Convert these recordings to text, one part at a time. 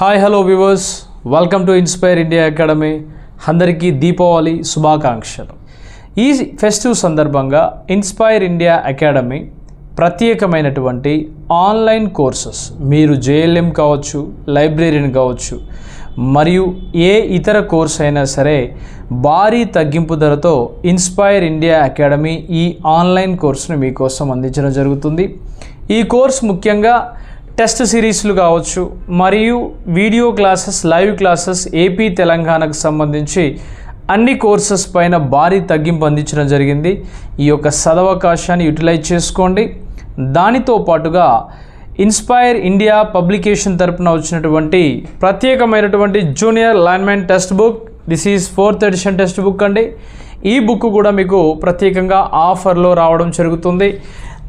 Hi hello viewers, welcome to inspire India academy. అందరికీ దీపావళి శుభాకాంక్షలు. ఈ ఫెస్టివ్ సందర్భంగా ఇన్స్పైర్ ఇండియా అకాడమీ ప్రత్యేకమైనటువంటి ఆన్లైన్ కోర్సెస్, మీరు జేఎల్ఎం కావచ్చు, లైబ్రరీని కావచ్చు, మరియు ఏ ఇతర కోర్స్ అయినా సరే భారీ తగ్గింపు ధరతో ఇన్స్పైర్ ఇండియా అకాడమీ ఈ ఆన్లైన్ కోర్సును మీకోసం అందించడం జరుగుతుంది. ఈ కోర్స్ ముఖ్యంగా టెస్ట్ సిరీస్లు కావచ్చు, మరియు video classes, live classes AP తెలంగాణకు సంబంధించి అన్ని కోర్సెస్ పైన భారీ తగ్గింపు అందించడం జరిగింది. ఈ యొక్క సదవకాశాన్ని యూటిలైజ్ చేసుకోండి. దానితో పాటుగా ఇన్స్పైర్ ఇండియా పబ్లికేషన్ తరపున వచ్చినటువంటి ప్రత్యేకమైనటువంటి junior linemen textbook, this is 4th edition textbook అండి. ఈ బుక్ కూడా మీకు ప్రత్యేకంగా ఆఫర్లో రావడం జరుగుతుంది.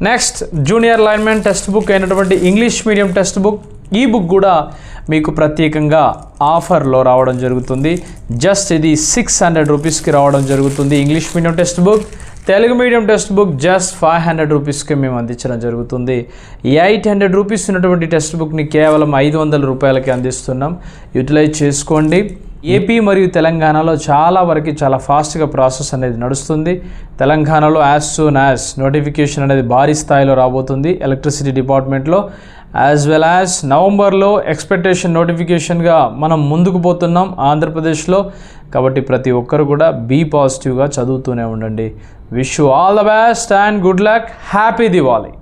Next junior linemen textbook అయినటువంటి ఇంగ్లీష్ మీడియం టెక్స్ట్ బుక్, ఈ బుక్ కూడా మీకు ప్రత్యేకంగా ఆఫర్లో రావడం జరుగుతుంది. జస్ట్ ఇది 600 రూపీస్కి రావడం జరుగుతుంది. English medium text book, Telugu medium text book just 500 రూపీస్కి మేము అందించడం జరుగుతుంది. 800 రూపీస్ ఉన్నటువంటి టెక్స్ట్ బుక్ని కేవలం 500 రూపాయలకి అందిస్తున్నాం. యూటిలైజ్ చేసుకోండి. ఏపీ మరియు తెలంగాణలో చాలా ఫాస్ట్గా ప్రాసెస్ అనేది నడుస్తుంది. తెలంగాణలో యాజ్ సూన్ యాజ్ నోటిఫికేషన్ అనేది భారీ స్థాయిలో రాబోతుంది ఎలక్ట్రిసిటీ డిపార్ట్మెంట్లో. యాజ్ వెల్ యాజ్ నవంబర్లో ఎక్స్పెక్టేషన్ నోటిఫికేషన్గా మనం ముందుకు పోతున్నాం ఆంధ్రప్రదేశ్లో. కాబట్టి ప్రతి ఒక్కరు కూడా బీ పాజిటివ్గా చదువుతూనే ఉండండి. Wish you all the best and good luck. Happy Diwali.